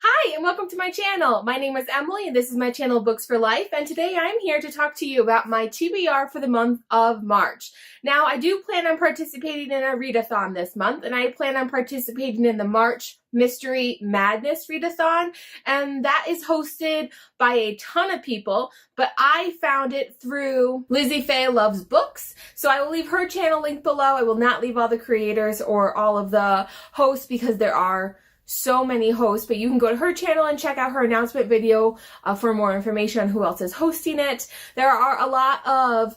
Hi, and welcome to my channel. My name is Emily, and this is my channel, Books for Life, and today I'm here to talk to you about my TBR for the month of March. Now, I do plan on participating in a readathon this month, and I plan on participating in the March Mystery Madness readathon, and that is hosted by a ton of people, but I found it through Lizzie Faye Loves Books, so I will leave her channel linked below. I will not leave all the creators or all of the hosts because there are so many hosts, but you can go to her channel and check out her announcement video for more information on who else is hosting it. There are a lot of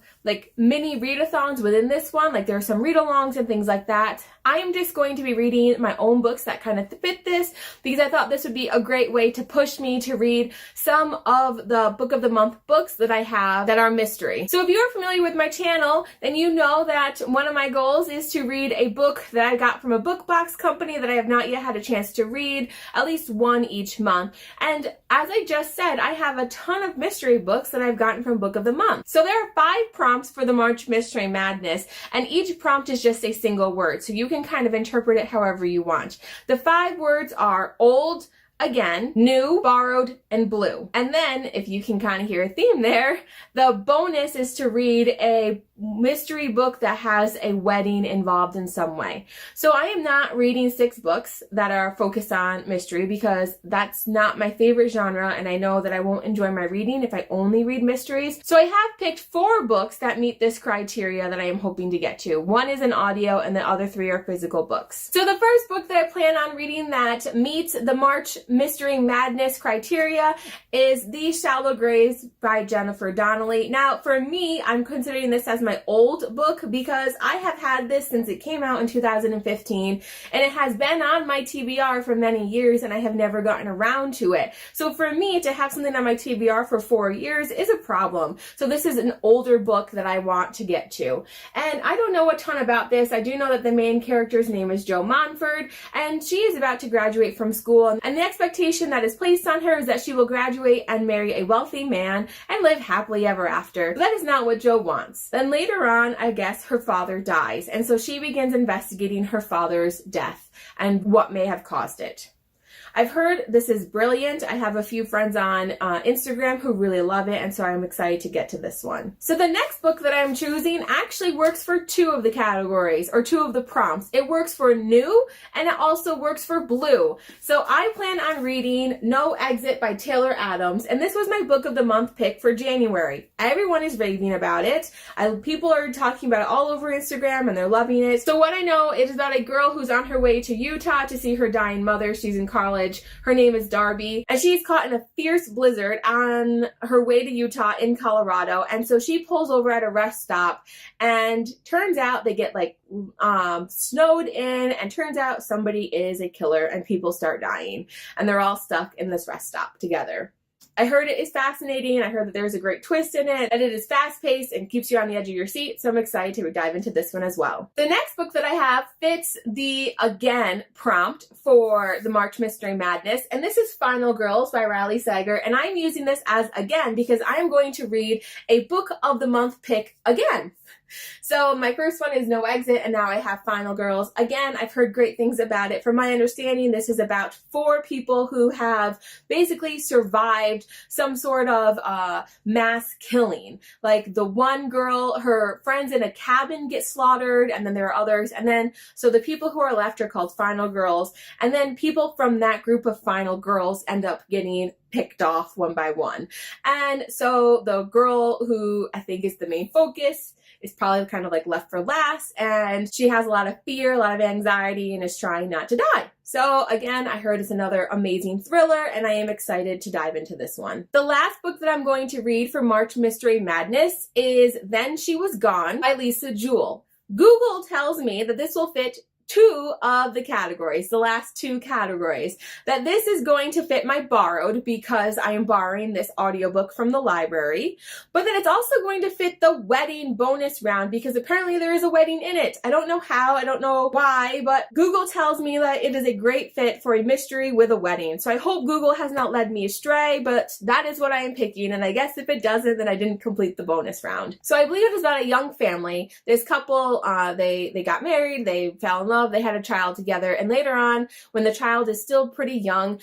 mini readathons within this one, there are some read-alongs and things like that. I am just going to be reading my own books that kind of fit this because I thought this would be a great way to push me to read some of the Book of the Month books that I have that are mystery. So if you're familiar with my channel, then you know that one of my goals is to read a book that I got from a book box company that I have not yet had a chance to read, at least one each month. And as I just said, I have a ton of mystery books that I've gotten from Book of the Month. So there are 5 prompts for the March Mystery Madness, and each prompt is just a single word, so you can kind of interpret it however you want. The 5 words are old, again, new, borrowed, and blue. And then, if you can kind of hear a theme there, the bonus is to read a mystery book that has a wedding involved in some way. So I am not reading 6 books that are focused on mystery because that's not my favorite genre, and I know that I won't enjoy my reading if I only read mysteries. So I have picked 4 books that meet this criteria that I am hoping to get to. One is an audio and the other 3 are physical books. So the first book that I plan on reading that meets the March Mystery Madness criteria is The Shallow Graves by Jennifer Donnelly. Now, for me, I'm considering this as my old book because I have had this since it came out in 2015, and it has been on my TBR for many years, and I have never gotten around to it. So for me, to have something on my TBR for 4 years is a problem. So this is an older book that I want to get to. And I don't know a ton about this. I do know that the main character's name is Jo Montford, and she is about to graduate from school, and the expectation that is placed on her is that she will graduate and marry a wealthy man and live happily ever after. But that is not what Jo wants. Then later on, I guess her father dies, and so she begins investigating her father's death and what may have caused it. I've heard this is brilliant. I have a few friends on Instagram who really love it, and so I'm excited to get to this one. So the next book that I'm choosing actually works for 2 of the categories, or 2 of the prompts. It works for new, and it also works for blue. So I plan on reading No Exit by Taylor Adams, and this was my Book of the Month pick for January. Everyone is raving about it. People are talking about it all over Instagram, and they're loving it. So what I know, it is about a girl who's on her way to Utah to see her dying mother. She's in college. Her name is Darby, and she's caught in a fierce blizzard on her way to Utah in Colorado, and so she pulls over at a rest stop, and turns out they get snowed in, and turns out somebody is a killer, and people start dying, and they're all stuck in this rest stop together. I heard it is fascinating. I heard that there's a great twist in it, and it is fast-paced and keeps you on the edge of your seat, so I'm excited to dive into this one as well. The next book that I have fits the, again, prompt for the March Mystery Madness, and this is Final Girls by Riley Sager, and I'm using this as, again, because I am going to read a Book of the Month pick again. So my first one is No Exit, and now I have Final Girls. Again, I've heard great things about it. From my understanding, this is about 4 people who have basically survived some sort of mass killing. Like the one girl, her friends in a cabin get slaughtered, and then there are others. And then, so the people who are left are called Final Girls. And then people from that group of Final Girls end up getting picked off one by one. And so the girl who I think is the main focus is probably kind of left for last, and she has a lot of fear, a lot of anxiety, and is trying not to die. So again, I heard it's another amazing thriller, and I am excited to dive into this one. The last book that I'm going to read for March Mystery Madness is Then She Was Gone by Lisa Jewell. Google tells me that this will fit 2 of the categories, the last 2 categories, that this is going to fit my borrowed because I am borrowing this audiobook from the library, but then it's also going to fit the wedding bonus round because apparently there is a wedding in it. I don't know how, I don't know why, but Google tells me that it is a great fit for a mystery with a wedding. So I hope Google has not led me astray, but that is what I am picking, and I guess if it doesn't, then I didn't complete the bonus round. So I believe it is about a young family. This couple, they got married, they fell in love love, they had a child together, and later on, when the child is still pretty young,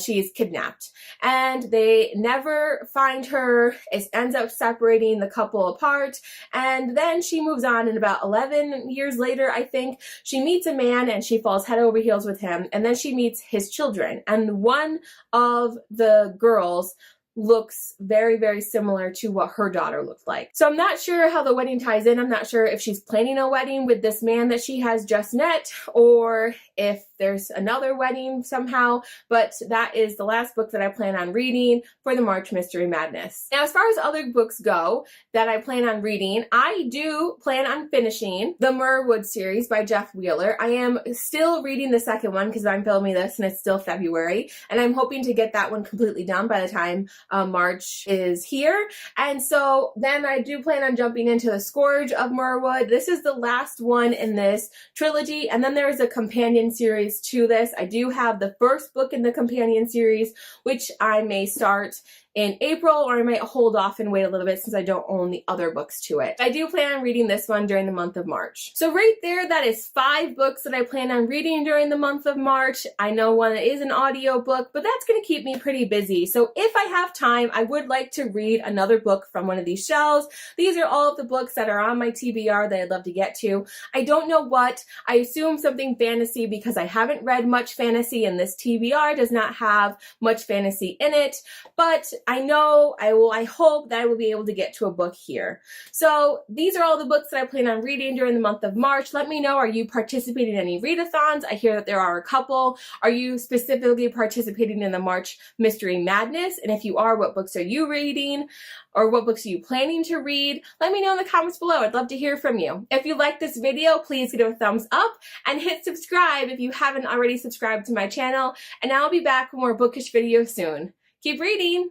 she is kidnapped. And they never find her. It ends up separating the couple apart, and then she moves on, and about 11 years later, I think, she meets a man and she falls head over heels with him, and then she meets his children, and one of the girls looks very, very similar to what her daughter looked like. So I'm not sure how the wedding ties in. I'm not sure if she's planning a wedding with this man that she has just met, or if there's another wedding somehow, but that is the last book that I plan on reading for the March Mystery Madness. Now, as far as other books go that I plan on reading, I do plan on finishing the Merwood series by Jeff Wheeler. I am still reading the second one because I'm filming this and it's still February, and I'm hoping to get that one completely done by the time March is here. And so then I do plan on jumping into the Scourge of Merwood. This is the last one in this trilogy, and then there is a companion series to this. I do have the first book in the companion series, which I may start in April, or I might hold off and wait a little bit since I don't own the other books to it. I do plan on reading this one during the month of March. So right there, that is 5 books that I plan on reading during the month of March. I know one is an audio book, but that's going to keep me pretty busy. So if I have time, I would like to read another book from one of these shelves. These are all of the books that are on my TBR that I'd love to get to. I don't know what. I assume something fantasy because I haven't read much fantasy, and this TBR does not have much fantasy in it, but I hope that I will be able to get to a book here. So these are all the books that I plan on reading during the month of March. Let me know, are you participating in any readathons? I hear that there are a couple. Are you specifically participating in the March Mystery Madness? And if you are, what books are you reading? Or what books are you planning to read? Let me know in the comments below. I'd love to hear from you. If you like this video, please give it a thumbs up and hit subscribe if you haven't already subscribed to my channel. And I'll be back with more bookish videos soon. Keep reading!